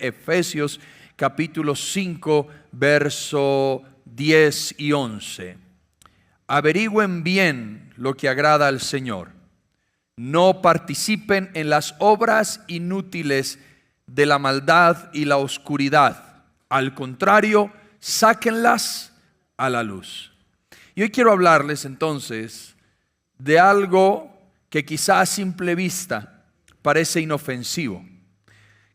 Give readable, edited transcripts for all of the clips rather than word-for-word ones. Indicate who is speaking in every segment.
Speaker 1: Efesios capítulo 5, verso 10 y 11. Averigüen bien lo que agrada al Señor. No participen en las obras inútiles de la maldad y la oscuridad. Al contrario, sáquenlas a la luz. Y hoy quiero hablarles entonces de algo que quizá a simple vista parece inofensivo.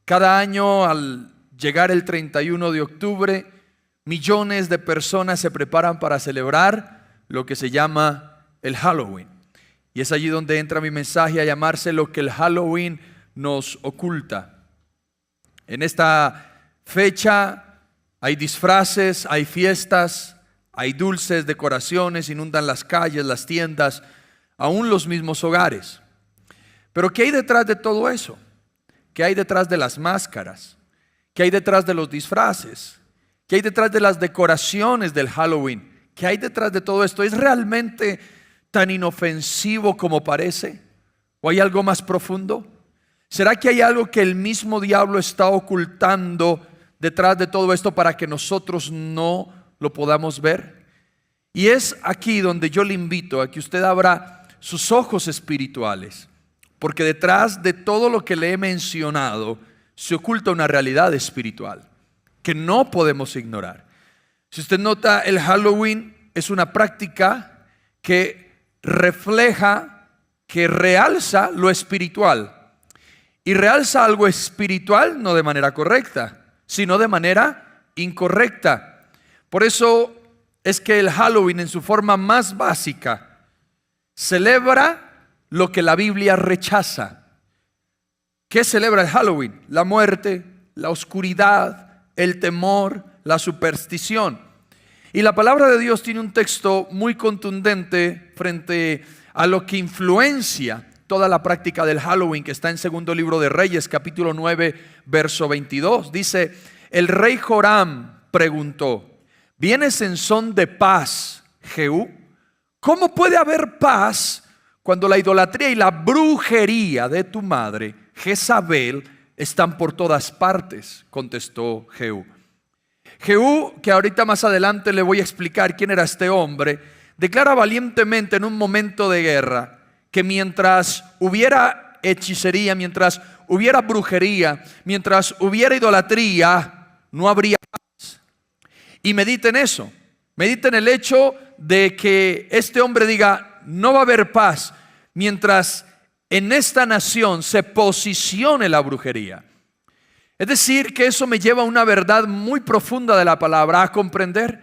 Speaker 1: Cada año al llegar el 31 de octubre, millones de personas se preparan para celebrar lo que se llama el Halloween. Y es allí donde entra mi mensaje a llamarse lo que el Halloween nos oculta. En esta fecha hay disfraces, hay fiestas, hay dulces, decoraciones, inundan las calles, las tiendas, aún los mismos hogares. Pero ¿qué hay detrás de todo eso? ¿Qué hay detrás de las máscaras? ¿Qué hay detrás de los disfraces? ¿Qué hay detrás de las decoraciones del Halloween? ¿Qué hay detrás de todo esto? ¿Es realmente tan inofensivo como parece? ¿O hay algo más profundo? ¿Será que hay algo que el mismo diablo está ocultando detrás de todo esto para que nosotros no lo podamos ver? Y es aquí donde yo le invito a que usted abra sus ojos espirituales, porque detrás de todo lo que le he mencionado se oculta una realidad espiritual que no podemos ignorar. Si usted nota, el Halloween es una práctica que refleja, que realza lo espiritual. Y realza algo espiritual no de manera correcta, sino de manera incorrecta. Por eso es que el Halloween en su forma más básica celebra lo que la Biblia rechaza. ¿Qué celebra el Halloween? La muerte, la oscuridad, el temor, la superstición. Y la palabra de Dios tiene un texto muy contundente frente a lo que influencia toda la práctica del Halloween, que está en segundo libro de Reyes, capítulo 9, verso 22. Dice: el rey Joram preguntó: ¿vienes en son de paz, Jehú? ¿Cómo puede haber paz cuando la idolatría y la brujería de tu madre, Jezabel, están por todas partes? Contestó Jehú. Jehú, que ahorita más adelante le voy a explicar quién era este hombre, declara valientemente en un momento de guerra que mientras hubiera hechicería, mientras hubiera brujería, mientras hubiera idolatría, no habría paz. Y mediten eso, mediten el hecho de que este hombre diga: no va a haber paz mientras en esta nación se posicione la brujería. Es decir, que eso me lleva a una verdad muy profunda de la palabra, a comprender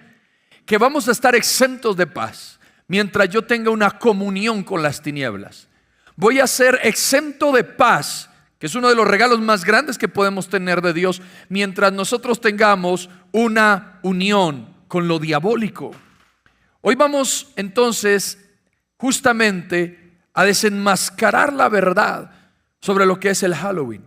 Speaker 1: que vamos a estar exentos de paz mientras yo tenga una comunión con las tinieblas. Voy a ser exento de paz, que es uno de los regalos más grandes que podemos tener de Dios, mientras nosotros tengamos una unión con lo diabólico. Hoy vamos entonces justamente a desenmascarar la verdad sobre lo que es el Halloween,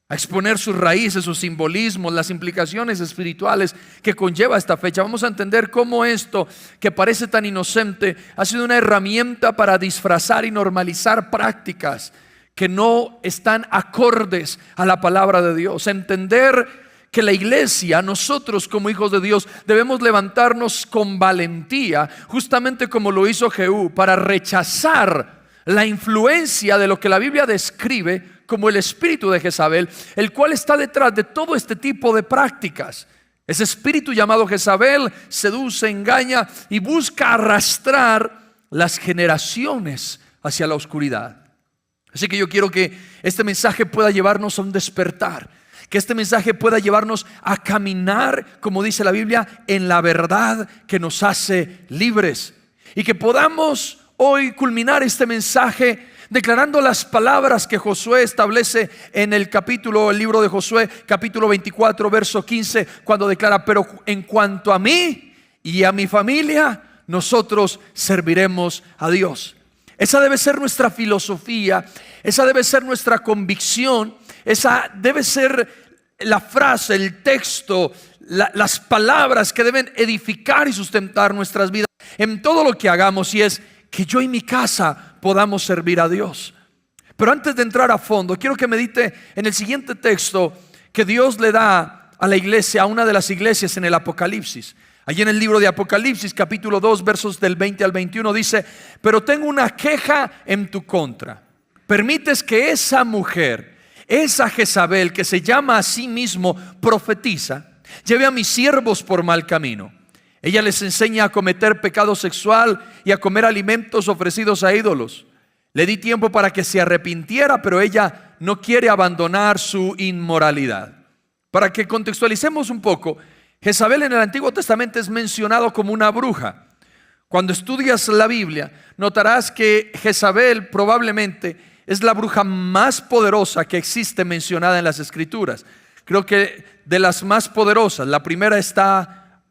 Speaker 1: a exponer sus raíces, sus simbolismos, las implicaciones espirituales que conlleva esta fecha. Vamos a entender cómo esto, que parece tan inocente, ha sido una herramienta para disfrazar y normalizar prácticas que no están acordes a la palabra de Dios. Entender que la iglesia, nosotros como hijos de Dios, debemos levantarnos con valentía, justamente como lo hizo Jehú, para rechazar la influencia de lo que la Biblia describe como el espíritu de Jezabel, el cual está detrás de todo este tipo de prácticas. Ese espíritu llamado Jezabel seduce, engaña y busca arrastrar las generaciones hacia la oscuridad. Así que yo quiero que este mensaje pueda llevarnos a un despertar, que este mensaje pueda llevarnos a caminar, como dice la Biblia, en la verdad que nos hace libres, y que podamos hoy culminar este mensaje declarando las palabras que Josué establece en el libro de Josué, capítulo 24, verso 15, cuando declara: pero en cuanto a mí y a mi familia, nosotros serviremos a Dios. Esa debe ser nuestra filosofía, esa debe ser nuestra convicción, esa debe ser la frase, el texto, las palabras que deben edificar y sustentar nuestras vidas en todo lo que hagamos, y es que yo y mi casa podamos servir a Dios. Pero antes de entrar a fondo, quiero que medite en el siguiente texto que Dios le da a la iglesia, a una de las iglesias en el Apocalipsis. Allí en el libro de Apocalipsis, capítulo 2, versos del 20 al 21 dice: pero tengo una queja en tu contra. Permites que esa mujer, esa Jezabel, que se llama a sí mismo profetiza, lleve a mis siervos por mal camino. Ella les enseña a cometer pecado sexual y a comer alimentos ofrecidos a ídolos. Le di tiempo para que se arrepintiera, pero ella no quiere abandonar su inmoralidad. Para que contextualicemos un poco, Jezabel en el Antiguo Testamento es mencionado como una bruja. Cuando estudias la Biblia, notarás que Jezabel probablemente es la bruja más poderosa que existe mencionada en las Escrituras. Creo que de las más poderosas, la primera está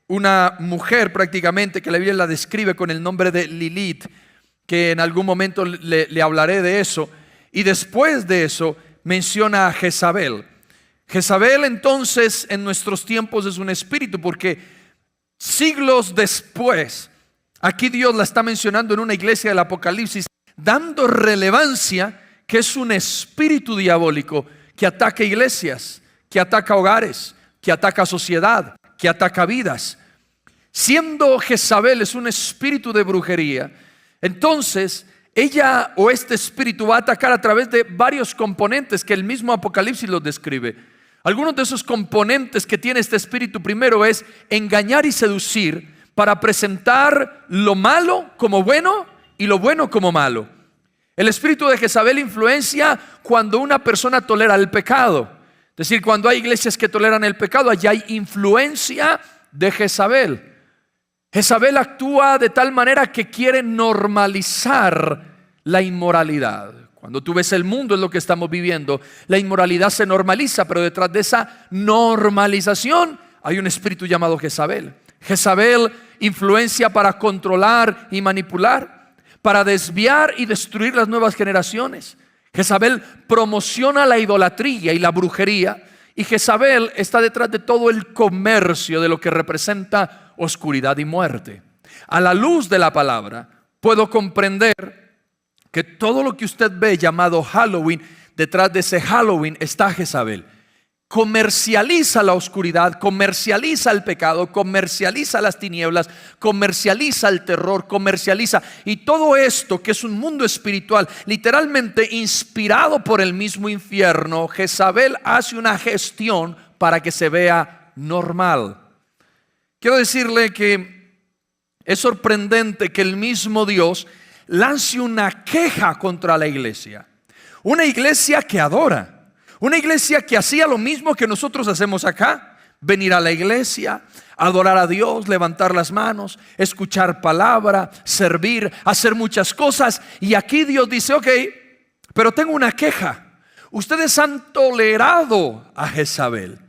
Speaker 1: una mujer prácticamente que la Biblia la describe con el nombre de Lilith, que en algún momento le hablaré de eso. Y después de eso menciona a Jezabel. Jezabel entonces en nuestros tiempos es un espíritu, porque siglos después, aquí Dios la está mencionando en una iglesia del Apocalipsis, dando relevancia que es un espíritu diabólico que ataca iglesias, que ataca hogares, que ataca sociedad, que ataca vidas. Siendo Jezabel es un espíritu de brujería, entonces ella o este espíritu va a atacar a través de varios componentes que el mismo Apocalipsis los describe. Algunos de esos componentes que tiene este espíritu, primero es engañar y seducir para presentar lo malo como bueno y lo bueno como malo. El espíritu de Jezabel influencia cuando una persona tolera el pecado. Es decir, cuando hay iglesias que toleran el pecado, allá hay influencia de Jezabel. Jezabel actúa de tal manera que quiere normalizar la inmoralidad. Cuando tú ves el mundo, es lo que estamos viviendo, la inmoralidad se normaliza, pero detrás de esa normalización hay un espíritu llamado Jezabel. Jezabel influencia para controlar y manipular, para desviar y destruir las nuevas generaciones. Jezabel promociona la idolatría y la brujería, y Jezabel está detrás de todo el comercio de lo que representa oscuridad y muerte. A la luz de la palabra puedo comprender que todo lo que usted ve llamado Halloween, detrás de ese Halloween está Jezabel. Comercializa la oscuridad, comercializa el pecado, comercializa las tinieblas, comercializa el terror, comercializa. Y todo esto que es un mundo espiritual, literalmente inspirado por el mismo infierno, Jezabel hace una gestión para que se vea normal. Quiero decirle que es sorprendente que el mismo Dios lance una queja contra la iglesia. Una iglesia que adora, una iglesia que hacía lo mismo que nosotros hacemos acá: venir a la iglesia, adorar a Dios, levantar las manos, escuchar palabra, servir, hacer muchas cosas. Y aquí Dios dice: ok, pero tengo una queja. Ustedes han tolerado a Jezabel.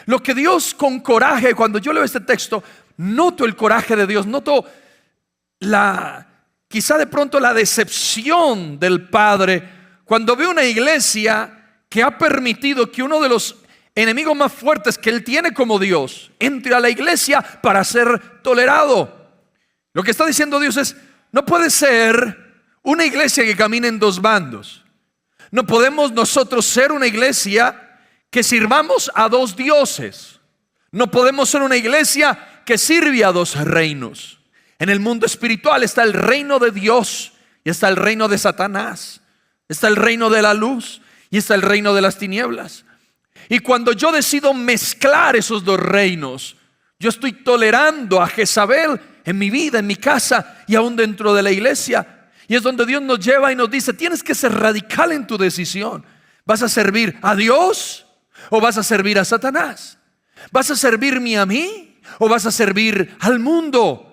Speaker 1: Lo que Dios con coraje, cuando yo leo este texto, noto el coraje de Dios, noto quizá de pronto la decepción del Padre cuando ve una iglesia que ha permitido que uno de los enemigos más fuertes que él tiene como Dios entre a la iglesia para ser tolerado. Lo que está diciendo Dios es: no puede ser una iglesia que camine en dos bandos. No podemos nosotros ser una iglesia que sirvamos a dos dioses. No podemos ser una iglesia que sirve a dos reinos. En el mundo espiritual está el reino de Dios y está el reino de Satanás. Está el reino de la luz y está el reino de las tinieblas. Y cuando yo decido mezclar esos dos reinos, yo estoy tolerando a Jezabel en mi vida, en mi casa y aún dentro de la iglesia. Y es donde Dios nos lleva y nos dice: tienes que ser radical en tu decisión. ¿Vas a servir a Dios o vas a servir a Satanás? ¿Vas a servirme a mí o vas a servir al mundo?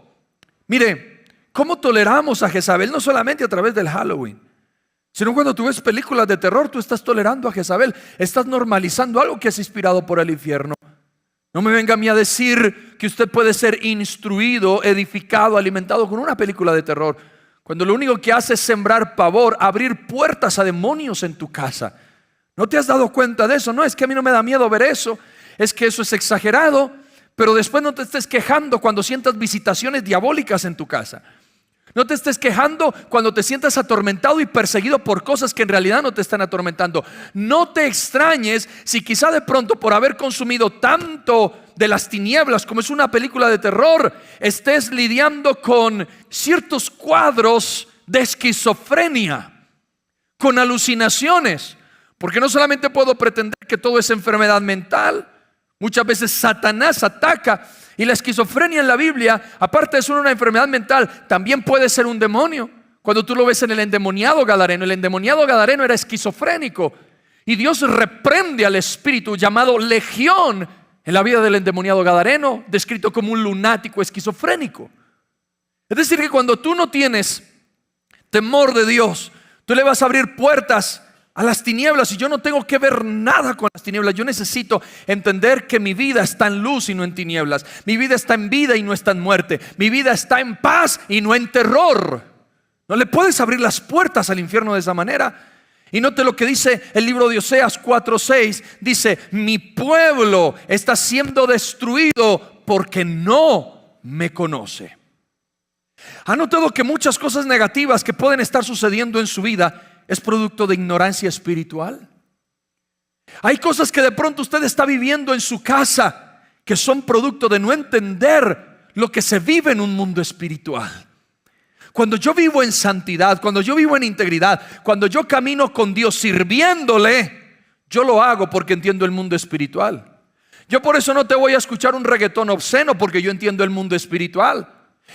Speaker 1: Mire, ¿cómo toleramos a Jezabel? No solamente a través del Halloween, sino cuando tú ves películas de terror, tú estás tolerando a Jezabel. Estás normalizando algo que es inspirado por el infierno. No me venga a mí a decir que usted puede ser instruido, edificado, alimentado con una película de terror, cuando lo único que hace es sembrar pavor, abrir puertas a demonios en tu casa. ¿No te has dado cuenta de eso? No, es que a mí no me da miedo ver eso, es que eso es exagerado. Pero después no te estés quejando cuando sientas visitaciones diabólicas en tu casa. No te estés quejando cuando te sientas atormentado y perseguido por cosas que en realidad no te están atormentando. No te extrañes si quizá de pronto, por haber consumido tanto de las tinieblas, como es una película de terror, estés lidiando con ciertos cuadros de esquizofrenia, con alucinaciones. Porque no solamente puedo pretender que todo es enfermedad mental, muchas veces Satanás ataca. Y la esquizofrenia en la Biblia, aparte de ser una enfermedad mental, también puede ser un demonio. Cuando tú lo ves en el endemoniado gadareno era esquizofrénico. Y Dios reprende al espíritu llamado legión en la vida del endemoniado gadareno, descrito como un lunático esquizofrénico. Es decir, que cuando tú no tienes temor de Dios, tú le vas a abrir puertas a las tinieblas, y yo no tengo que ver nada con las tinieblas. Yo necesito entender que mi vida está en luz y no en tinieblas. Mi vida está en vida y no está en muerte. Mi vida está en paz y no en terror. No le puedes abrir las puertas al infierno de esa manera. Y note lo que dice el libro de Oseas 4:6. Dice: mi pueblo está siendo destruido porque no me conoce. ¿Ha notado que muchas cosas negativas que pueden estar sucediendo en su vida es producto de ignorancia espiritual? Hay cosas que de pronto usted está viviendo en su casa que son producto de no entender lo que se vive en un mundo espiritual. Cuando yo vivo en santidad, cuando yo vivo en integridad, cuando yo camino con Dios sirviéndole, yo lo hago porque entiendo el mundo espiritual. Yo por eso no te voy a escuchar un reggaetón obsceno, porque yo entiendo el mundo espiritual.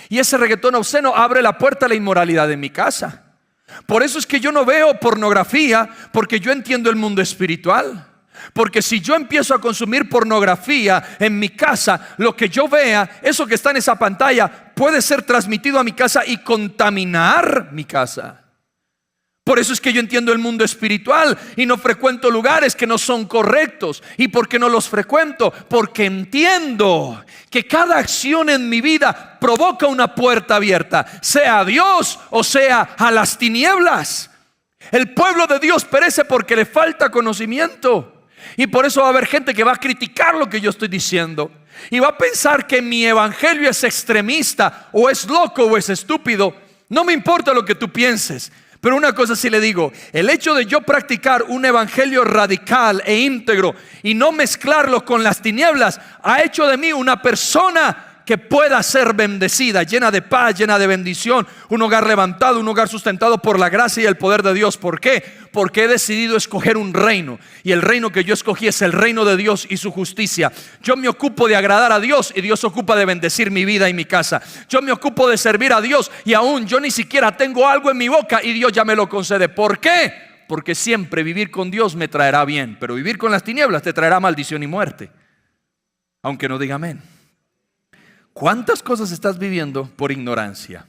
Speaker 1: Y ese reggaetón obsceno abre la puerta a la inmoralidad en mi casa. Por eso es que yo no veo pornografía, porque yo entiendo el mundo espiritual. Porque si yo empiezo a consumir pornografía en mi casa, lo que yo vea, eso que está en esa pantalla, puede ser transmitido a mi casa y contaminar mi casa. Por eso es que yo entiendo el mundo espiritual y no frecuento lugares que no son correctos. ¿Y por qué no los frecuento? Porque entiendo que cada acción en mi vida provoca una puerta abierta, sea a Dios o sea a las tinieblas. El pueblo de Dios perece porque le falta conocimiento. Y por eso va a haber gente que va a criticar lo que yo estoy diciendo y va a pensar que mi evangelio es extremista, o es loco, o es estúpido. No me importa lo que tú pienses, pero una cosa sí le digo: el hecho de yo practicar un evangelio radical e íntegro y no mezclarlo con las tinieblas ha hecho de mí una persona que pueda ser bendecida, llena de paz, llena de bendición, un hogar levantado, un hogar sustentado por la gracia y el poder de Dios. ¿Por qué? Porque he decidido escoger un reino, y el reino que yo escogí es el reino de Dios y su justicia. Yo me ocupo de agradar a Dios, y Dios se ocupa de bendecir mi vida y mi casa. Yo me ocupo de servir a Dios, y aún yo ni siquiera tengo algo en mi boca y Dios ya me lo concede. ¿Por qué? Porque siempre vivir con Dios me traerá bien, pero vivir con las tinieblas te traerá maldición y muerte, aunque no diga amén. ¿Cuántas cosas estás viviendo por ignorancia?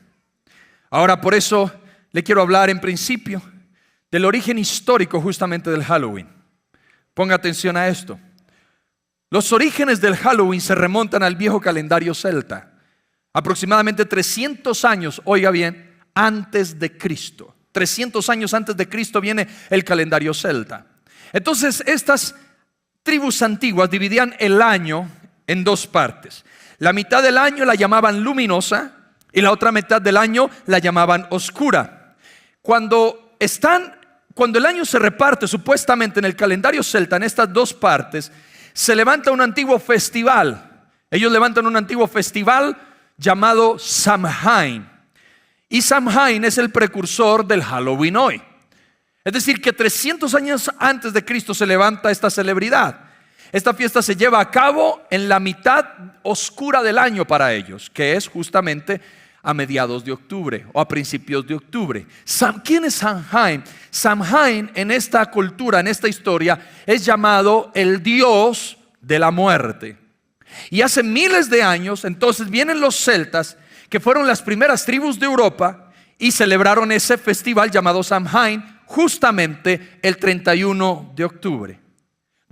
Speaker 1: Ahora, por eso le quiero hablar en principio del origen histórico justamente del Halloween. Ponga atención a esto. Los orígenes del Halloween se remontan al viejo calendario celta, aproximadamente 300 años, oiga bien, antes de Cristo. 300 años antes de Cristo viene el calendario celta. Entonces, estas tribus antiguas dividían el año en dos partes. La mitad del año la llamaban luminosa y la otra mitad del año la llamaban oscura. Cuando el año se reparte supuestamente en el calendario celta en estas dos partes, se levanta un antiguo festival. Ellos levantan un antiguo festival llamado Samhain. Y Samhain es el precursor del Halloween hoy. Es decir, que 300 años antes de Cristo se levanta esta celebridad. Esta fiesta se lleva a cabo en la mitad oscura del año para ellos, que es justamente a mediados de octubre o a principios de octubre. ¿Quién es Samhain? Samhain en esta cultura, en esta historia, es llamado el dios de la muerte. Y hace miles de años, entonces vienen los celtas, que fueron las primeras tribus de Europa, y celebraron ese festival llamado Samhain justamente el 31 de octubre.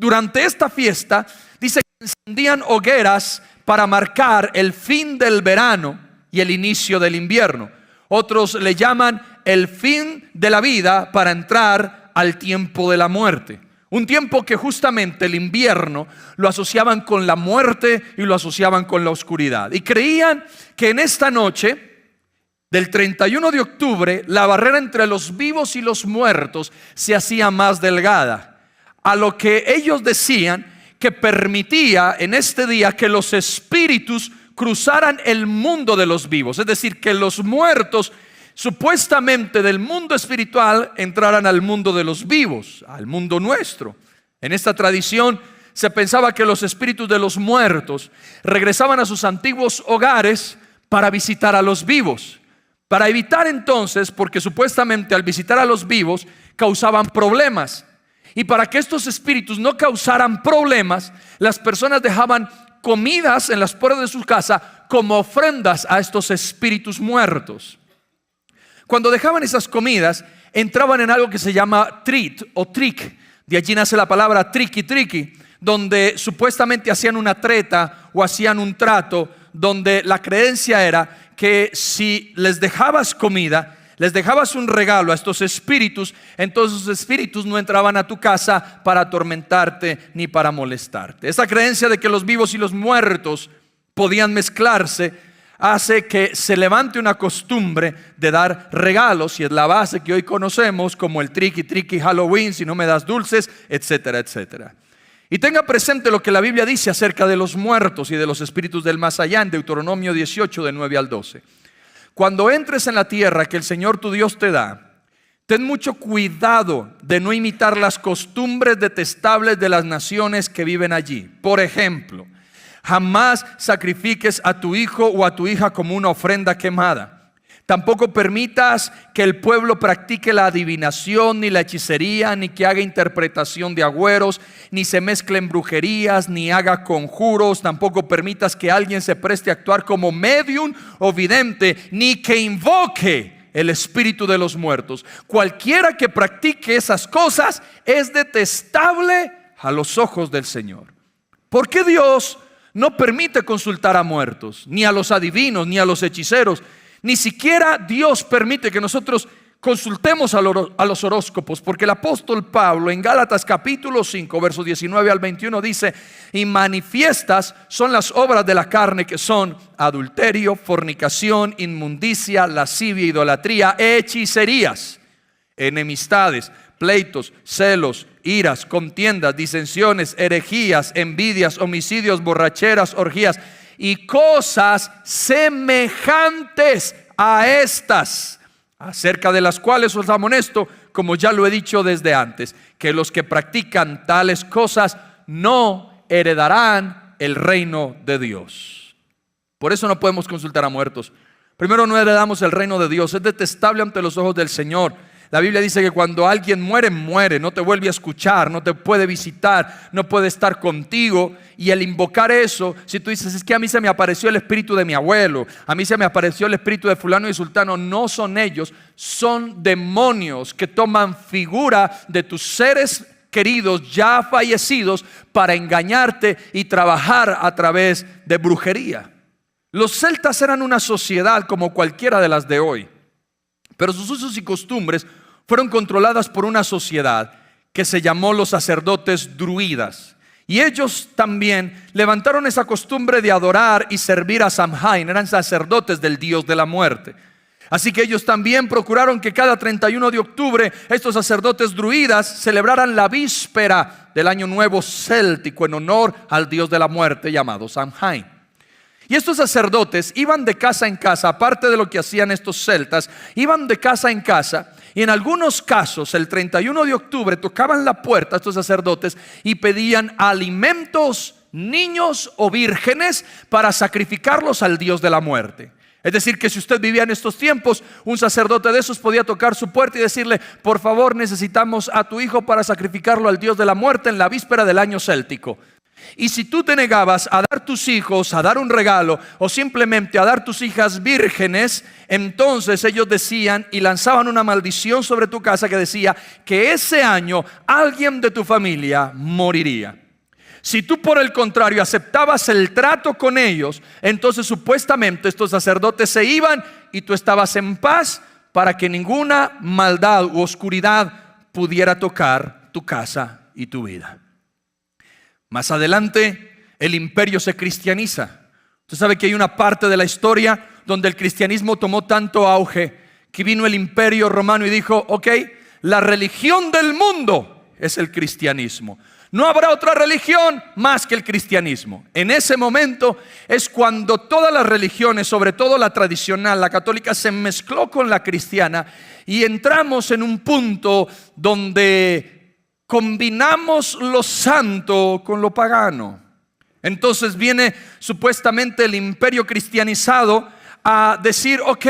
Speaker 1: Durante esta fiesta dice que encendían hogueras para marcar el fin del verano y el inicio del invierno. Otros le llaman el fin de la vida para entrar al tiempo de la muerte. Un tiempo que justamente el invierno lo asociaban con la muerte y lo asociaban con la oscuridad. Y creían que en esta noche Del 31 de octubre, la barrera entre los vivos y los muertos se hacía más delgada, a lo que ellos decían que permitía en este día que los espíritus cruzaran el mundo de los vivos. Es decir, que los muertos supuestamente del mundo espiritual entraran al mundo de los vivos, al mundo nuestro. En esta tradición se pensaba que los espíritus de los muertos regresaban a sus antiguos hogares para visitar a los vivos. Para evitar entonces, porque supuestamente al visitar a los vivos causaban problemas. Y para que estos espíritus no causaran problemas, las personas dejaban comidas en las puertas de su casa como ofrendas a estos espíritus muertos. Cuando dejaban esas comidas, entraban en algo que se llama trit o trick. De allí nace la palabra triqui, donde supuestamente hacían una treta o hacían un trato, donde la creencia era que si les dejabas comida, les dejabas un regalo a estos espíritus, entonces los espíritus no entraban a tu casa para atormentarte ni para molestarte. Esa creencia de que los vivos y los muertos podían mezclarse hace que se levante una costumbre de dar regalos, y es la base que hoy conocemos como el triqui Halloween, si no me das dulces, etcétera, etcétera. Y tenga presente lo que la Biblia dice acerca de los muertos y de los espíritus del más allá en Deuteronomio 18 de 9 al 12. Cuando entres en la tierra que el Señor tu Dios te da, ten mucho cuidado de no imitar las costumbres detestables de las naciones que viven allí. Por ejemplo, jamás sacrifiques a tu hijo o a tu hija como una ofrenda quemada. Tampoco permitas que el pueblo practique la adivinación, ni la hechicería, ni que haga interpretación de agüeros, ni se mezclen brujerías, ni haga conjuros. Tampoco permitas que alguien se preste a actuar como medium o vidente, ni que invoque el espíritu de los muertos. Cualquiera que practique esas cosas es detestable a los ojos del Señor. ¿Por qué Dios no permite consultar a muertos, ni a los adivinos, ni a los hechiceros? Ni siquiera Dios permite que nosotros consultemos a los horóscopos, porque el apóstol Pablo en Gálatas capítulo 5 versos 19 al 21 dice: y manifiestas son las obras de la carne, que son adulterio, fornicación, inmundicia, lascivia, idolatría, hechicerías, enemistades, pleitos, celos, iras, contiendas, disensiones, herejías, envidias, homicidios, borracheras, orgías y cosas semejantes a estas, acerca de las cuales os amonesto, como ya lo he dicho desde antes, que los que practican tales cosas no heredarán el reino de Dios. Por eso no podemos consultar a muertos. Primero, no heredamos el reino de Dios, es detestable ante los ojos del Señor. La Biblia dice que cuando alguien muere, muere, no te vuelve a escuchar, no te puede visitar, no puede estar contigo. Y el invocar eso, si tú dices: es que a mí se me apareció el espíritu de mi abuelo, a mí se me apareció el espíritu de fulano y sultano, no son ellos, son demonios que toman figura de tus seres queridos ya fallecidos para engañarte y trabajar a través de brujería. Los celtas eran una sociedad como cualquiera de las de hoy, pero sus usos y costumbres fueron controladas por una sociedad que se llamó los sacerdotes druidas. Y ellos también levantaron esa costumbre de adorar y servir a Samhain. Eran sacerdotes del dios de la muerte. Así que ellos también procuraron que cada 31 de octubre estos sacerdotes druidas celebraran la víspera del año nuevo céltico en honor al dios de la muerte llamado Samhain. Y estos sacerdotes iban de casa en casa, aparte de lo que hacían estos celtas, iban de casa en casa, y en algunos casos el 31 de octubre tocaban la puerta a estos sacerdotes y pedían alimentos, niños o vírgenes para sacrificarlos al dios de la muerte. Es decir, que si usted vivía en estos tiempos, un sacerdote de esos podía tocar su puerta y decirle: por favor, necesitamos a tu hijo para sacrificarlo al dios de la muerte en la víspera del año céltico. Y si tú te negabas a dar tus hijos, a dar un regalo, o simplemente a dar tus hijas vírgenes, entonces ellos decían y lanzaban una maldición sobre tu casa que decía que ese año alguien de tu familia moriría. Si tú, por el contrario, aceptabas el trato con ellos, entonces supuestamente estos sacerdotes se iban y tú estabas en paz, para que ninguna maldad u oscuridad pudiera tocar tu casa y tu vida. Más adelante el imperio se cristianiza. Usted sabe que hay una parte de la historia donde el cristianismo tomó tanto auge que vino el imperio romano y dijo: ok, la religión del mundo es el cristianismo. No habrá otra religión más que el cristianismo. En ese momento es cuando todas las religiones, sobre todo la tradicional, la católica, se mezcló con la cristiana y entramos en un punto donde combinamos lo santo con lo pagano. Entonces viene supuestamente el imperio cristianizado a decir: ok,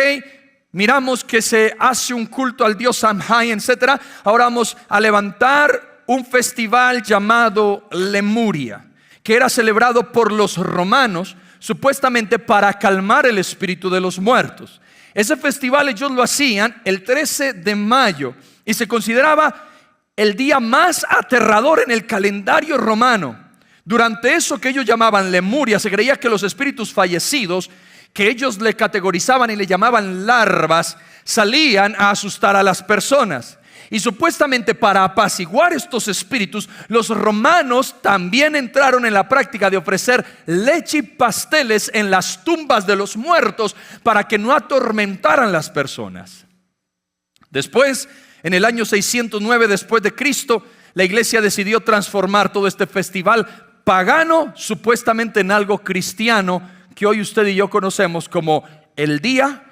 Speaker 1: miramos que se hace un culto al dios Samhain, etc. Ahora vamos a levantar un festival llamado Lemuria, que era celebrado por los romanos, supuestamente para calmar el espíritu de los muertos. Ese festival ellos lo hacían el 13 de mayo y se consideraba el día más aterrador en el calendario romano. Durante eso que ellos llamaban Lemuria, se creía que los espíritus fallecidos, que ellos le categorizaban y le llamaban larvas, salían a asustar a las personas. Y supuestamente para apaciguar estos espíritus, los romanos también entraron en la práctica de ofrecer leche y pasteles en las tumbas de los muertos para que no atormentaran las personas. Después, en el año 609 después de Cristo, la iglesia decidió transformar todo este festival pagano supuestamente en algo cristiano, que hoy usted y yo conocemos como el Día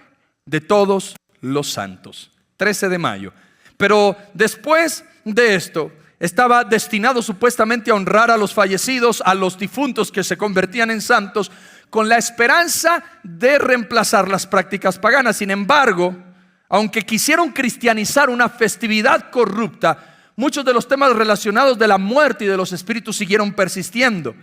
Speaker 1: de Todos los Santos, 13 de mayo. Pero después de esto, estaba destinado supuestamente a honrar a los fallecidos, a los difuntos que se convertían en santos, con la esperanza de reemplazar las prácticas paganas. Sin embargo, aunque quisieron cristianizar una festividad corrupta, muchos de los temas relacionados de la muerte y de los espíritus siguieron persistiendo.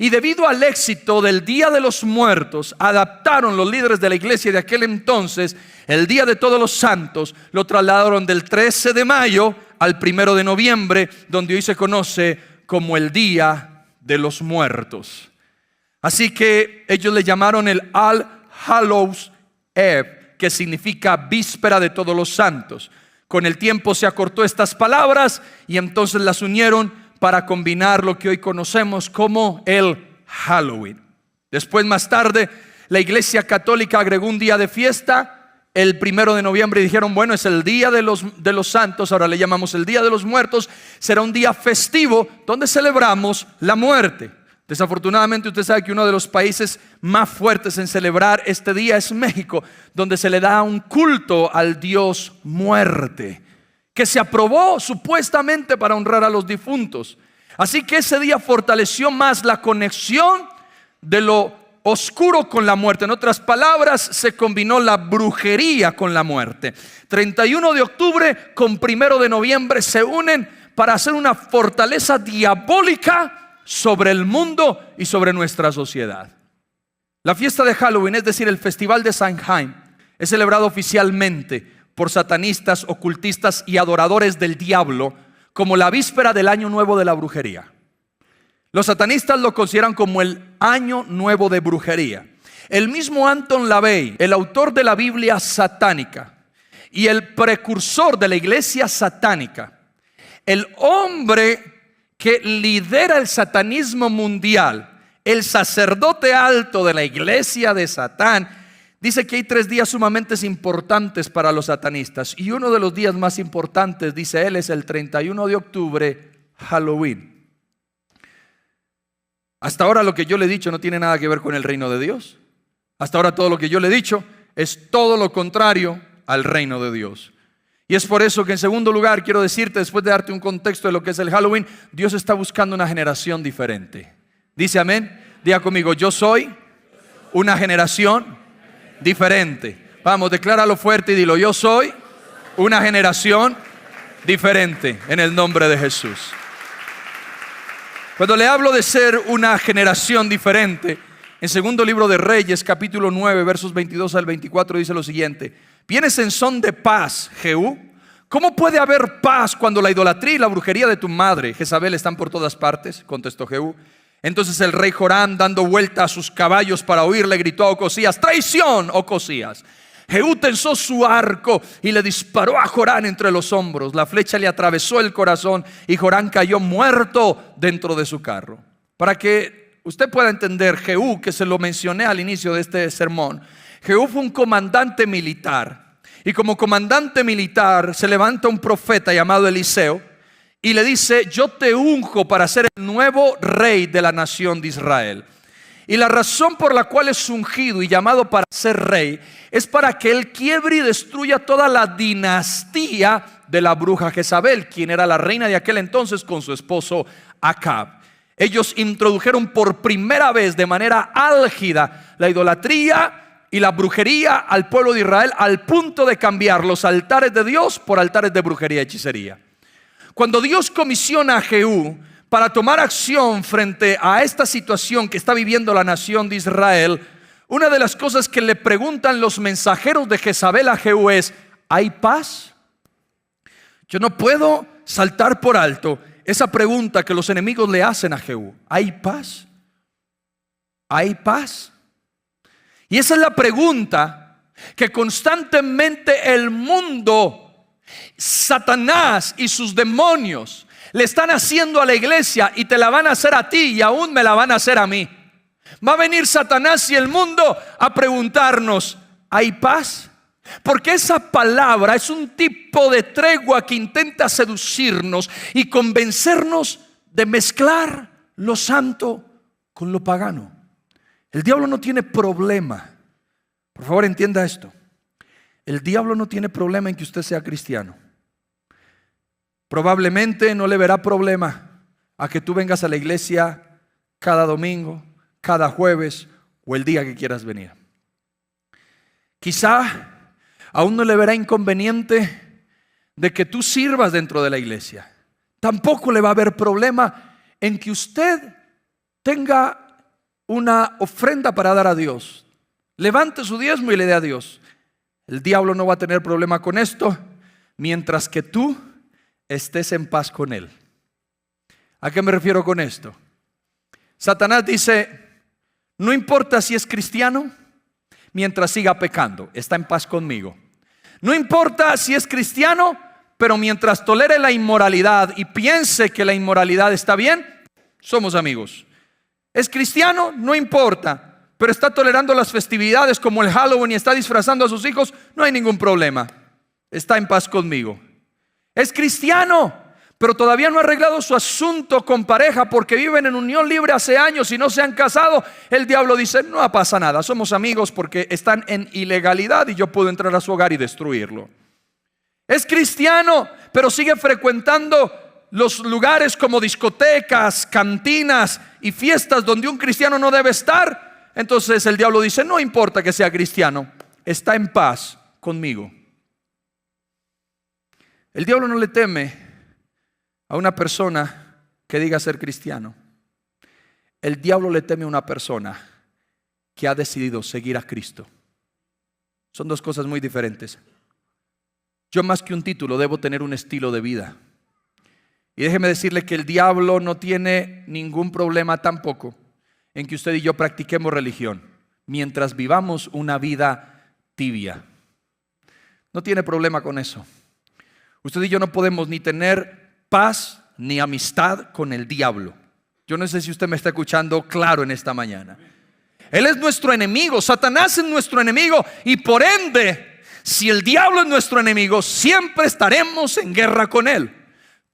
Speaker 1: Y debido al éxito del Día de los Muertos, adaptaron los líderes de la iglesia de aquel entonces el Día de Todos los Santos, lo trasladaron del 13 de mayo al 1 de noviembre, donde hoy se conoce como el Día de los Muertos. Así que ellos le llamaron el All Hallows Eve, que significa víspera de todos los santos. Con el tiempo se acortó estas palabras y entonces las unieron para combinar lo que hoy conocemos como el Halloween. Después, más tarde, la iglesia católica agregó un día de fiesta, el 1 de noviembre, y dijeron: bueno, es el Día de los Santos, ahora le llamamos el Día de los Muertos. Será un día festivo donde celebramos la muerte. Desafortunadamente, usted sabe que uno de los países más fuertes en celebrar este día es México, donde se le da un culto al dios muerte, que se aprobó supuestamente para honrar a los difuntos. Así que ese día fortaleció más la conexión de lo oscuro con la muerte. En otras palabras, se combinó la brujería con la muerte. 31 de octubre con 1 de noviembre se unen para hacer una fortaleza diabólica sobre el mundo y sobre nuestra sociedad. La fiesta de Halloween, es decir, el festival de Samhain, es celebrado oficialmente por satanistas, ocultistas y adoradores del diablo como la víspera del año nuevo de la brujería. Los satanistas lo consideran como el año nuevo de brujería. El mismo Anton LaVey, el autor de la Biblia satánica y el precursor de la iglesia satánica, el hombre que lidera el satanismo mundial, el sacerdote alto de la iglesia de Satán, dice que hay 3 días sumamente importantes para los satanistas. Y uno de los días más importantes, dice él, es el 31 de octubre, Halloween. Hasta ahora lo que yo le he dicho no tiene nada que ver con el reino de Dios. Hasta ahora todo lo que yo le he dicho es todo lo contrario al reino de Dios. Y es por eso que, en segundo lugar, quiero decirte, después de darte un contexto de lo que es el Halloween, Dios está buscando una generación diferente. Dice amén. Diga conmigo: yo soy una generación diferente. Vamos, decláralo fuerte y dilo: yo soy una generación diferente, en el nombre de Jesús. Cuando le hablo de ser una generación diferente, en segundo libro de Reyes, capítulo 9, versos 22 al 24, dice lo siguiente: ¿vienes en son de paz, Jehú? ¿Cómo puede haber paz cuando la idolatría y la brujería de tu madre Jezabel están por todas partes? Contestó Jehú. Entonces el rey Joram, dando vuelta a sus caballos para huir, le gritó a Ocosías: traición, Ocosías. Jehú tensó su arco y le disparó a Joram entre los hombros. La flecha le atravesó el corazón y Joram cayó muerto dentro de su carro. Para que usted pueda entender, Jehú, que se lo mencioné al inicio de este sermón, Jehú fue un comandante militar, y como comandante militar se levanta un profeta llamado Eliseo y le dice: yo te unjo para ser el nuevo rey de la nación de Israel. Y la razón por la cual es ungido y llamado para ser rey es para que él quiebre y destruya toda la dinastía de la bruja Jezabel, quien era la reina de aquel entonces con su esposo Acab. Ellos introdujeron por primera vez de manera álgida la idolatría y la brujería al pueblo de Israel, al punto de cambiar los altares de Dios por altares de brujería y hechicería. Cuando Dios comisiona a Jehú para tomar acción frente a esta situación que está viviendo la nación de Israel, una de las cosas que le preguntan los mensajeros de Jezabel a Jehú es: ¿hay paz? Yo no puedo saltar por alto esa pregunta que los enemigos le hacen a Jehú. ¿Hay paz? ¿Hay paz? Y esa es la pregunta que constantemente el mundo, Satanás y sus demonios le están haciendo a la iglesia, y te la van a hacer a ti y aún me la van a hacer a mí. Va a venir Satanás y el mundo a preguntarnos: ¿hay paz? Porque esa palabra es un tipo de tregua que intenta seducirnos y convencernos de mezclar lo santo con lo pagano. El diablo no tiene problema, por favor entienda esto, el diablo no tiene problema en que usted sea cristiano. Probablemente no le verá problema a que tú vengas a la iglesia cada domingo, cada jueves o el día que quieras venir. Quizá aún no le verá inconveniente de que tú sirvas dentro de la iglesia. Tampoco le va a haber problema en que usted tenga una ofrenda para dar a Dios. Levante su diezmo y le dé a Dios. El diablo no va a tener problema con esto mientras que tú estés en paz con él. ¿A qué me refiero con esto? Satanás dice: no importa si es cristiano, mientras siga pecando, está en paz conmigo. No importa si es cristiano, pero mientras tolere la inmoralidad y piense que la inmoralidad está bien, somos amigos. Es cristiano, no importa, pero está tolerando las festividades como el Halloween y está disfrazando a sus hijos, no hay ningún problema, está en paz conmigo. Es cristiano, pero todavía no ha arreglado su asunto con pareja porque viven en unión libre hace años y no se han casado. El diablo dice: no pasa nada, somos amigos porque están en ilegalidad y yo puedo entrar a su hogar y destruirlo. Es cristiano, pero sigue frecuentando los lugares como discotecas, cantinas y fiestas donde un cristiano no debe estar. Entonces el diablo dice: no importa que sea cristiano, está en paz conmigo. El diablo no le teme a una persona que diga ser cristiano. El diablo le teme a una persona que ha decidido seguir a Cristo. Son dos cosas muy diferentes. Yo, más que un título, debo tener un estilo de vida. Y déjeme decirle que el diablo no tiene ningún problema tampoco en que usted y yo practiquemos religión mientras vivamos una vida tibia. No tiene problema con eso. Usted y yo no podemos ni tener paz ni amistad con el diablo. Yo no sé si usted me está escuchando claro en esta mañana. Él es nuestro enemigo, Satanás es nuestro enemigo, y por ende, si el diablo es nuestro enemigo, siempre estaremos en guerra con él.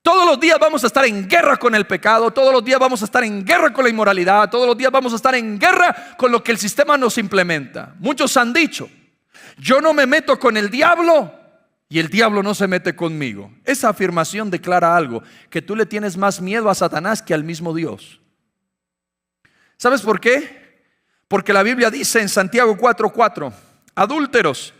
Speaker 1: Todos los días vamos a estar en guerra con el pecado, todos los días vamos a estar en guerra con la inmoralidad, todos los días vamos a estar en guerra con lo que el sistema nos implementa. Muchos han dicho: yo no me meto con el diablo y el diablo no se mete conmigo. Esa afirmación declara algo: que tú le tienes más miedo a Satanás que al mismo Dios. ¿Sabes por qué? Porque la Biblia dice en Santiago 4:4: adúlteros,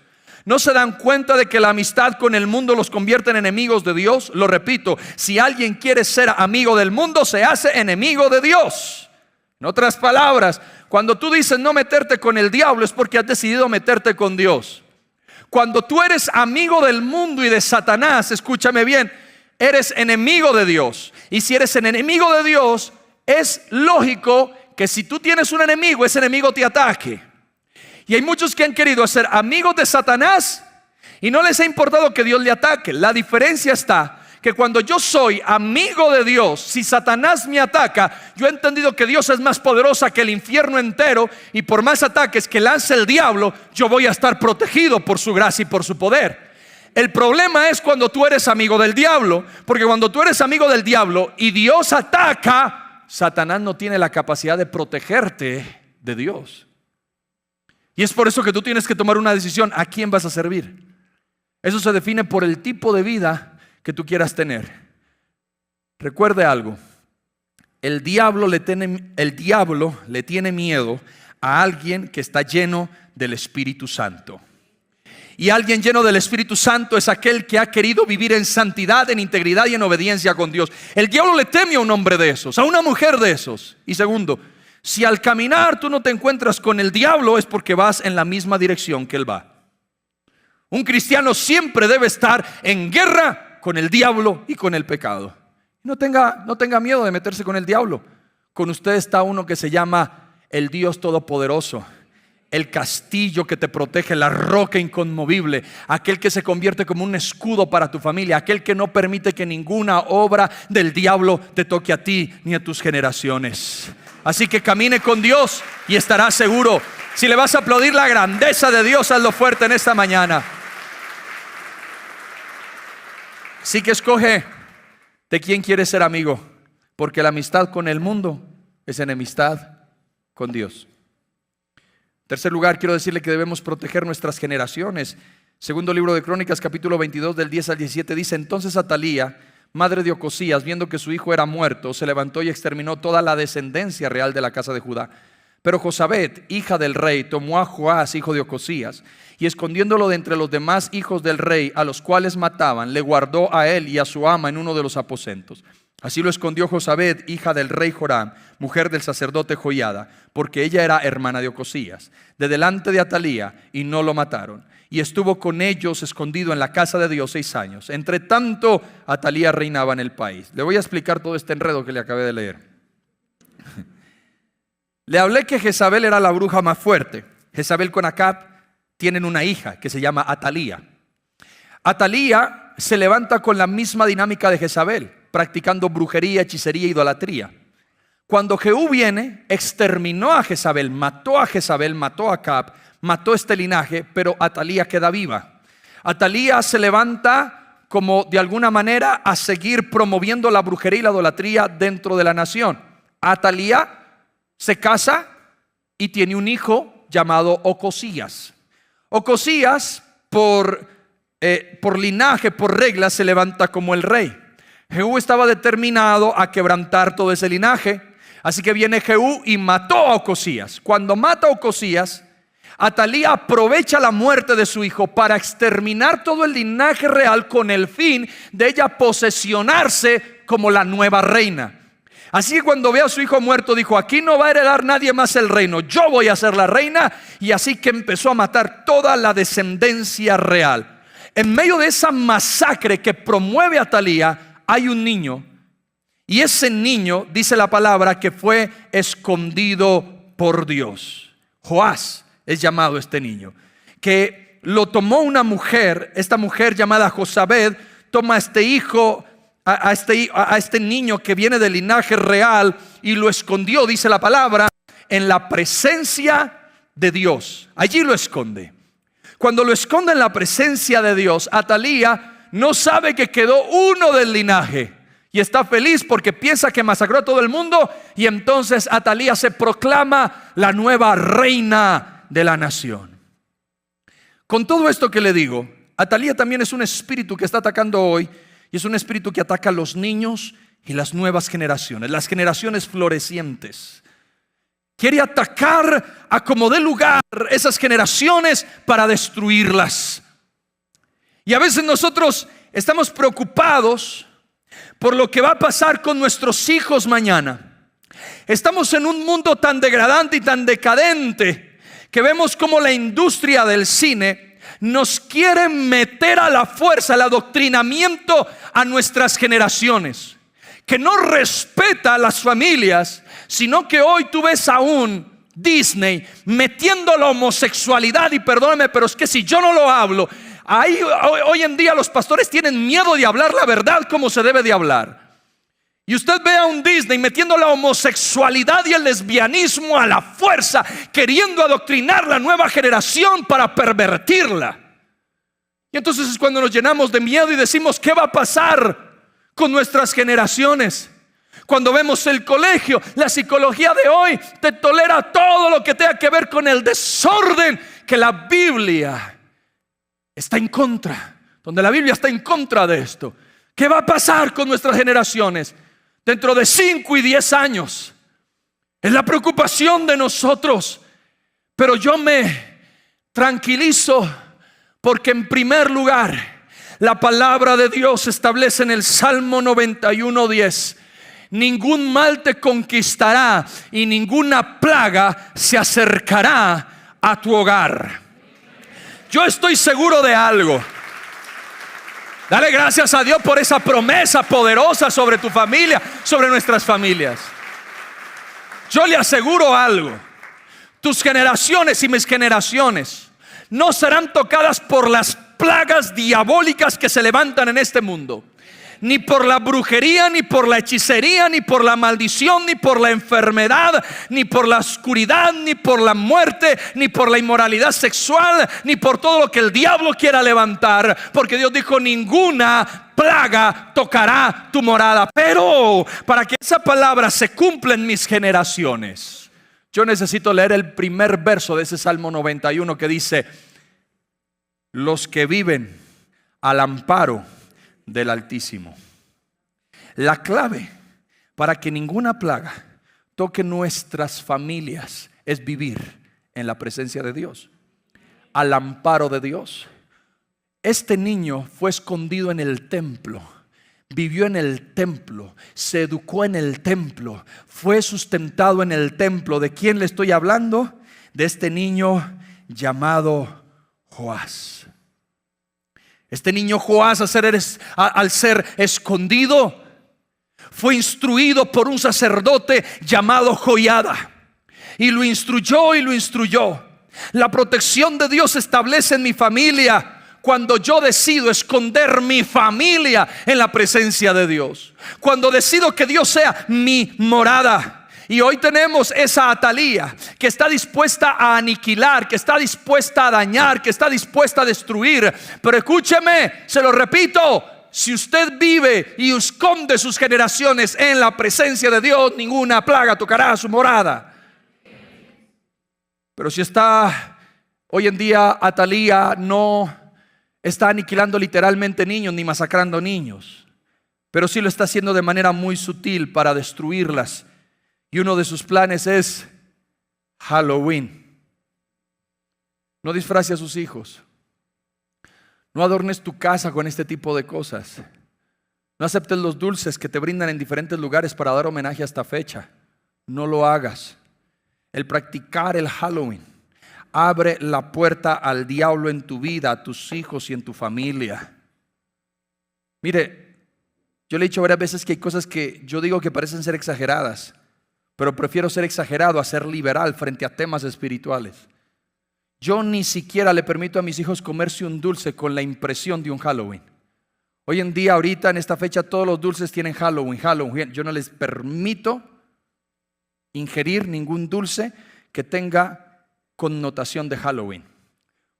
Speaker 1: ¿no se dan cuenta de que la amistad con el mundo los convierte en enemigos de Dios? Lo repito, si alguien quiere ser amigo del mundo, se hace enemigo de Dios. En otras palabras, cuando tú dices no meterte con el diablo, es porque has decidido meterte con Dios. Cuando tú eres amigo del mundo y de Satanás, escúchame bien, eres enemigo de Dios. Y si eres el enemigo de Dios, es lógico que si tú tienes un enemigo, ese enemigo te ataque. Y hay muchos que han querido ser amigos de Satanás y no les ha importado que Dios le ataque. La diferencia está que cuando yo soy amigo de Dios, si Satanás me ataca, yo he entendido que Dios es más poderosa que el infierno entero, y por más ataques que lance el diablo, yo voy a estar protegido por su gracia y por su poder. El problema es cuando tú eres amigo del diablo, porque cuando tú eres amigo del diablo y Dios ataca, Satanás no tiene la capacidad de protegerte de Dios. Y es por eso que tú tienes que tomar una decisión: ¿a quién vas a servir? Eso se define por el tipo de vida que tú quieras tener. Recuerde algo: el diablo le tiene miedo a alguien que está lleno del Espíritu Santo. Y alguien lleno del Espíritu Santo es aquel que ha querido vivir en santidad, en integridad y en obediencia con Dios. El diablo le teme a un hombre de esos, a una mujer de esos. Y segundo, si al caminar tú no te encuentras con el diablo, es porque vas en la misma dirección que él va. Un cristiano siempre debe estar en guerra con el diablo y con el pecado. No tenga miedo de meterse con el diablo. Con usted está uno que se llama el Dios Todopoderoso, el castillo que te protege, la roca inconmovible, aquel que se convierte como un escudo para tu familia, aquel que no permite que ninguna obra del diablo te toque a ti ni a tus generaciones. Así que camine con Dios y estará seguro. Si le vas a aplaudir la grandeza de Dios, hazlo fuerte en esta mañana. Así que escoge de quién quieres ser amigo, porque la amistad con el mundo es enemistad con Dios. En tercer lugar, quiero decirle que debemos proteger nuestras generaciones. Segundo libro de Crónicas, capítulo 22, del 10 al 17, dice: entonces Atalía, madre de Ocosías, viendo que su hijo era muerto, se levantó y exterminó toda la descendencia real de la casa de Judá. Pero Josabet, hija del rey, tomó a Joás, hijo de Ocosías, y escondiéndolo de entre los demás hijos del rey, a los cuales mataban, le guardó a él y a su ama en uno de los aposentos. Así lo escondió Josabet, hija del rey Joram, mujer del sacerdote Joiada, porque ella era hermana de Ocosías, de delante de Atalía, y no lo mataron. Y estuvo con ellos escondido en la casa de Dios 6 años. Entre tanto, Atalía reinaba en el país. Le voy a explicar todo este enredo que le acabé de leer. Le hablé que Jezabel era la bruja más fuerte. Jezabel con Acab tienen una hija que se llama Atalía. Atalía se levanta con la misma dinámica de Jezabel, practicando brujería, hechicería, idolatría. Cuando Jehú viene, exterminó a Jezabel, mató a Acab, mató este linaje, pero Atalía queda viva. Atalía se levanta como de alguna manera a seguir promoviendo la brujería y la idolatría dentro de la nación. Atalía se casa y tiene un hijo llamado Ocosías. Ocosías por linaje, por regla, se levanta como el rey. Jehú estaba determinado a quebrantar todo ese linaje. Así que viene Jehú y mató a Ocosías. Cuando mata a Ocosías, Atalía aprovecha la muerte de su hijo para exterminar todo el linaje real con el fin de ella posesionarse como la nueva reina. Así que cuando ve a su hijo muerto, dijo: aquí no va a heredar nadie más el reino, yo voy a ser la reina. Y así que empezó a matar toda la descendencia real. En medio de esa masacre que promueve Atalía, hay un niño. Y ese niño, dice la palabra, que fue escondido por Dios. Joás es llamado este niño, que lo tomó una mujer. Esta mujer llamada Josabed toma a este hijo, a este niño que viene del linaje real, y lo escondió, dice la palabra, en la presencia de Dios. Allí lo esconde. Cuando lo esconde en la presencia de Dios, Atalía no sabe que quedó uno del linaje y está feliz porque piensa que masacró a todo el mundo. Y entonces Atalía se proclama la nueva reina de la nación. Con todo esto que le digo, Atalía también es un espíritu que está atacando hoy, y es un espíritu que ataca a los niños y las nuevas generaciones, las generaciones florecientes. Quiere atacar a como dé lugar esas generaciones para destruirlas. Y a veces nosotros estamos preocupados por lo que va a pasar con nuestros hijos mañana. Estamos en un mundo tan degradante y tan decadente que vemos como la industria del cine nos quiere meter a la fuerza el adoctrinamiento a nuestras generaciones, que no respeta a las familias, sino que hoy tú ves a un Disney metiendo la homosexualidad. Y perdóname, pero es que si yo no lo hablo, Hoy en día los pastores tienen miedo de hablar la verdad como se debe de hablar. Y usted ve a un Disney metiendo la homosexualidad y el lesbianismo a la fuerza, queriendo adoctrinar la nueva generación para pervertirla. Y entonces es cuando nos llenamos de miedo y decimos: ¿qué va a pasar con nuestras generaciones? Cuando vemos el colegio, la psicología de hoy te tolera todo lo que tenga que ver con el desorden, que la Biblia está en contra, donde la Biblia está en contra de esto. ¿Qué va a pasar con nuestras generaciones dentro de 5 y 10 años? Es la preocupación de nosotros. Pero yo me tranquilizo porque, en primer lugar, la palabra de Dios establece en el Salmo 91:10: ningún mal te conquistará y ninguna plaga se acercará a tu hogar. Yo estoy seguro de algo. Dale gracias a Dios por esa promesa poderosa sobre tu familia, sobre nuestras familias. Yo le aseguro algo: tus generaciones y mis generaciones no serán tocadas por las plagas diabólicas que se levantan en este mundo, ni por la brujería, ni por la hechicería, ni por la maldición, ni por la enfermedad, ni por la oscuridad, ni por la muerte, ni por la inmoralidad sexual, ni por todo lo que el diablo quiera levantar, porque Dios dijo: ninguna plaga tocará tu morada. Pero para que esa palabra se cumpla en mis generaciones, yo necesito leer el primer verso de ese Salmo 91 que dice: los que viven al amparo del Altísimo. La clave para que ninguna plaga toque nuestras familias es vivir en la presencia de Dios, al amparo de Dios. Este niño fue escondido en el templo, vivió en el templo, se educó en el templo, fue sustentado en el templo. ¿De quién le estoy hablando? De este niño llamado Joás. Este niño Joás, al ser escondido, fue instruido por un sacerdote llamado Joiada, y lo instruyó. La protección de Dios se establece en mi familia cuando yo decido esconder mi familia en la presencia de Dios, cuando decido que Dios sea mi morada. Y hoy tenemos esa Atalía que está dispuesta a aniquilar, que está dispuesta a dañar, que está dispuesta a destruir. Pero escúcheme, se lo repito: si usted vive y esconde sus generaciones en la presencia de Dios, ninguna plaga tocará su morada. Pero si está hoy en día, Atalía no está aniquilando literalmente niños ni masacrando niños, pero sí lo está haciendo de manera muy sutil para destruirlas. Y uno de sus planes es Halloween. No disfrace a sus hijos. No adornes tu casa con este tipo de cosas. No aceptes los dulces que te brindan en diferentes lugares para dar homenaje a esta fecha. No lo hagas. El practicar el Halloween abre la puerta al diablo en tu vida, a tus hijos y en tu familia. Mire, yo le he dicho varias veces que hay cosas que yo digo que parecen ser exageradas, pero prefiero ser exagerado a ser liberal frente a temas espirituales. Yo ni siquiera le permito a mis hijos comerse un dulce con la impresión de un Halloween. Hoy en día, ahorita en esta fecha, todos los dulces tienen Halloween. Yo no les permito ingerir ningún dulce que tenga connotación de Halloween,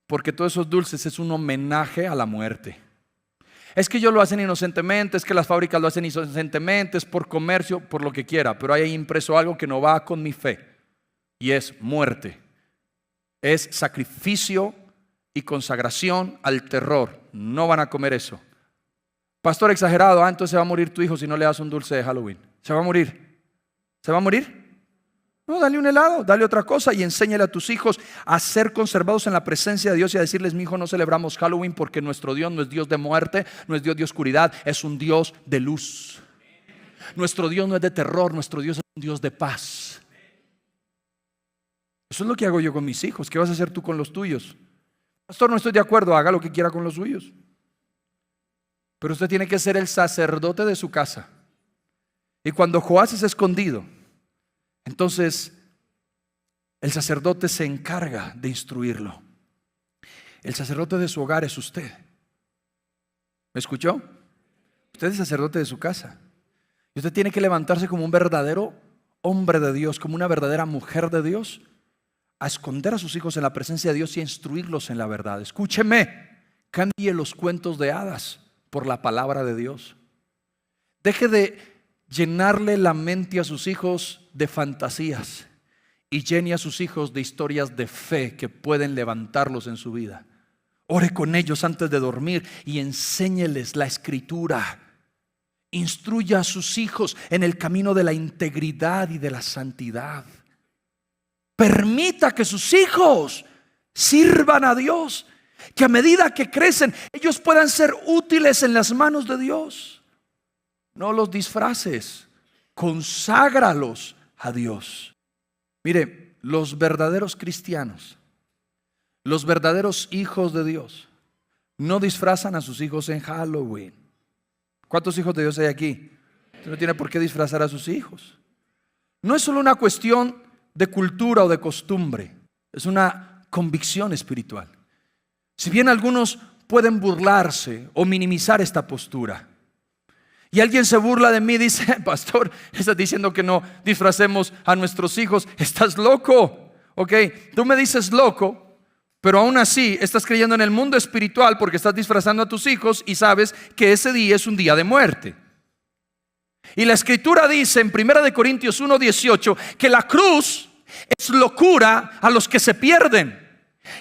Speaker 1: porque todos esos dulces es un homenaje a la muerte. Es que ellos lo hacen inocentemente, es que las fábricas lo hacen inocentemente, es por comercio, por lo que quiera, pero hay impreso algo que no va con mi fe, y es muerte, es sacrificio y consagración al terror. No van a comer eso. Pastor, exagerado. Entonces se va a morir tu hijo si no le das un dulce de Halloween. ¿Se va a morir? ¿Se va a morir? No, dale un helado, dale otra cosa y enséñale a tus hijos a ser conservados en la presencia de Dios y a decirles: mi hijo, no celebramos Halloween porque nuestro Dios no es Dios de muerte, no es Dios de oscuridad, es un Dios de luz. Nuestro Dios no es de terror, nuestro Dios es un Dios de paz. Eso es lo que hago yo con mis hijos. ¿Qué vas a hacer tú con los tuyos? Pastor, no estoy de acuerdo, haga lo que quiera con los suyos. Pero usted tiene que ser el sacerdote de su casa. Y cuando Joás es escondido, entonces el sacerdote se encarga de instruirlo. el sacerdote de su hogar es usted. ¿Me escuchó? Usted es sacerdote de su casa. Y usted tiene que levantarse como un verdadero hombre de Dios, como una verdadera mujer de Dios, a esconder a sus hijos en la presencia de Dios y a instruirlos en la verdad. Escúcheme, cambie los cuentos de hadas por la palabra de Dios. Deje de llenarle la mente a sus hijos de fantasías y llene a sus hijos de historias de fe que pueden levantarlos en su vida. Ore con ellos antes de dormir y enséñeles la escritura. Instruya a sus hijos en el camino de la integridad y de la santidad. Permita que sus hijos sirvan a Dios, que a medida que crecen ellos puedan ser útiles en las manos de Dios. No los disfraces, conságralos a Dios. Mire, los verdaderos cristianos, los verdaderos hijos de Dios, no disfrazan a sus hijos en Halloween. ¿Cuántos hijos de Dios hay aquí? Usted no tiene por qué disfrazar a sus hijos. No es solo una cuestión de cultura o de costumbre, es una convicción espiritual. Si bien algunos pueden burlarse o minimizar esta postura, y alguien se burla de mí, dice: pastor, estás diciendo que no disfracemos a nuestros hijos, estás loco. Ok, tú me dices loco, pero aún así estás creyendo en el mundo espiritual porque estás disfrazando a tus hijos y sabes que ese día es un día de muerte. Y la escritura dice en 1 Corintios 1:18 que la cruz es locura a los que se pierden.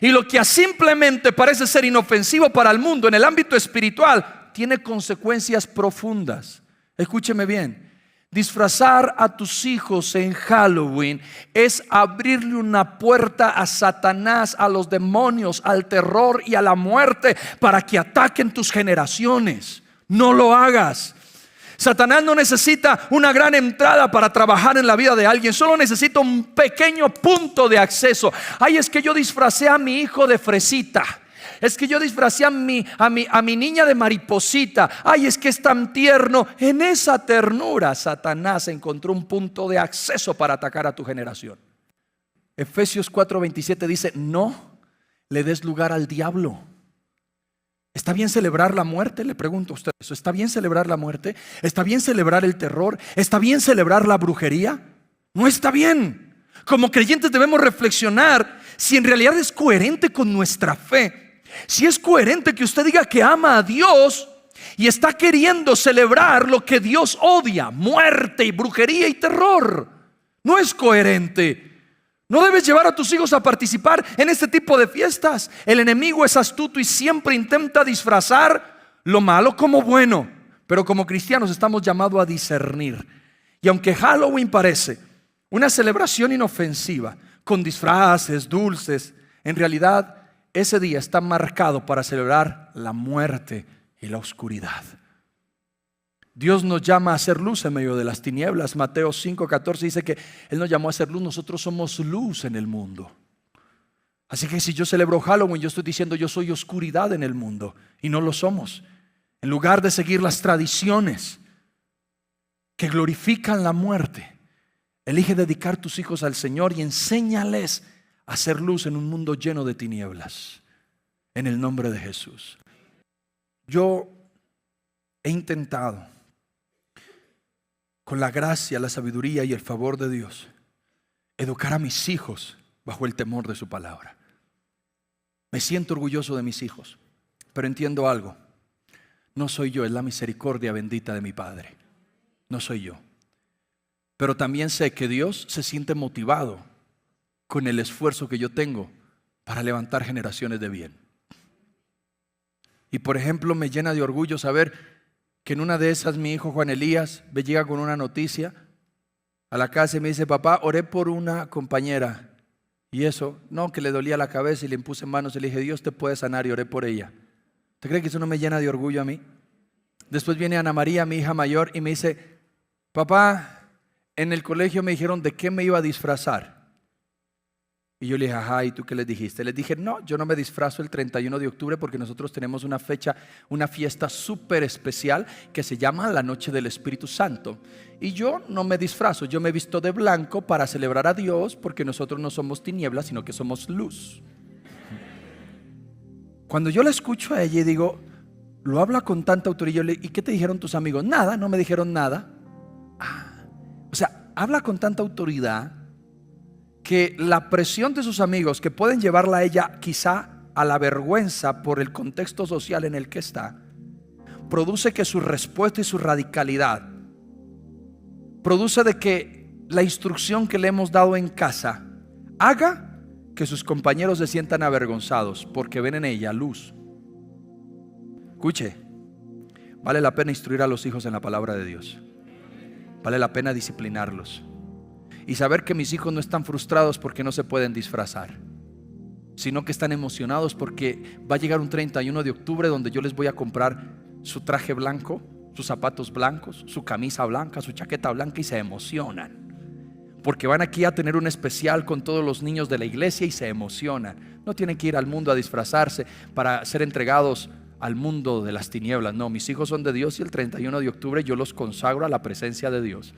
Speaker 1: Y lo que simplemente parece ser inofensivo para el mundo en el ámbito espiritual tiene consecuencias profundas. Escúcheme bien. Disfrazar a tus hijos en Halloween es abrirle una puerta a Satanás, a los demonios, al terror y a la muerte para que ataquen tus generaciones. No lo hagas. Satanás no necesita una gran entrada para trabajar en la vida de alguien, solo necesita un pequeño punto de acceso. Ay, es que yo disfracé a mi hijo de fresita. Es que yo disfracé a mi niña de mariposita. Ay, es que es tan tierno. En esa ternura Satanás encontró un punto de acceso para atacar a tu generación. Efesios 4:27 dice: no le des lugar al diablo. ¿Está bien celebrar la muerte? Le pregunto a usted eso. ¿Está bien celebrar la muerte? ¿Está bien celebrar el terror? ¿Está bien celebrar la brujería? No está bien. Como creyentes debemos reflexionar si en realidad es coherente con nuestra fe. Si es coherente que usted diga que ama a Dios y está queriendo celebrar lo que Dios odia: muerte y brujería y terror. No es coherente. No debes llevar a tus hijos a participar en este tipo de fiestas. El enemigo es astuto y siempre intenta disfrazar lo malo como bueno. Pero como cristianos estamos llamados a discernir. Y aunque Halloween parece una celebración inofensiva, con disfraces, dulces, en realidad ese día está marcado para celebrar la muerte y la oscuridad. Dios nos llama a hacer luz en medio de las tinieblas. Mateo 5:14 dice que Él nos llamó a hacer luz. Nosotros somos luz en el mundo. Así que si yo celebro Halloween, yo estoy diciendo yo soy oscuridad en el mundo, y no lo somos. En lugar de seguir las tradiciones que glorifican la muerte, elige dedicar tus hijos al Señor y enséñales a hacer luz en un mundo lleno de tinieblas. En el nombre de Jesús. Yo he intentado, con la gracia, la sabiduría y el favor de Dios, educar a mis hijos bajo el temor de su palabra. Me siento orgulloso de mis hijos, pero entiendo algo: no soy yo, es la misericordia bendita de mi Padre. No soy yo. Pero también sé que Dios se siente motivado con el esfuerzo que yo tengo para levantar generaciones de bien. Y por ejemplo, me llena de orgullo saber que en una de esas mi hijo Juan Elías me llega con una noticia a la casa y me dice: papá, oré por una compañera. Y eso, no, que le dolía la cabeza y le impuse manos y le dije: Dios te puede sanar, y oré por ella. ¿Usted cree que eso no me llena de orgullo a mí? Después viene Ana María, mi hija mayor, y me dice: papá, en el colegio me dijeron de qué me iba a disfrazar. Y yo le dije: ajá, ¿y tú qué les dijiste? Les dije: no, yo no me disfrazo el 31 de octubre porque nosotros tenemos una fecha, una fiesta súper especial que se llama la Noche del Espíritu Santo. Y yo no me disfrazo, yo me visto de blanco para celebrar a Dios, porque nosotros no somos tinieblas, sino que somos luz. Cuando yo la escucho a ella y digo, lo habla con tanta autoridad, ¿y qué te dijeron tus amigos? Nada, no me dijeron nada. O sea, habla con tanta autoridad que la presión de sus amigos, que pueden llevarla a ella quizá a la vergüenza por el contexto social en el que está, produce que su respuesta y su radicalidad produce de que la instrucción que le hemos dado en casa haga que sus compañeros se sientan avergonzados porque ven en ella luz. Escuche, vale la pena instruir a los hijos en la palabra de Dios. Vale la pena disciplinarlos y saber que mis hijos no están frustrados porque no se pueden disfrazar, sino que están emocionados porque va a llegar un 31 de octubre donde yo les voy a comprar su traje blanco, sus zapatos blancos, su camisa blanca, su chaqueta blanca, y se emocionan porque van aquí a tener un especial con todos los niños de la iglesia y se emocionan. No tienen que ir al mundo a disfrazarse para ser entregados al mundo de las tinieblas. No, mis hijos son de Dios y el 31 de octubre yo los consagro a la presencia de Dios.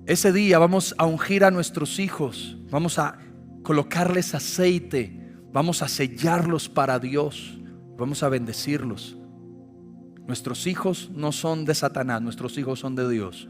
Speaker 1: Ese día vamos a ungir a nuestros hijos, vamos a colocarles aceite, vamos a sellarlos para Dios, vamos a bendecirlos. Nuestros hijos no son de Satanás, nuestros hijos son de Dios.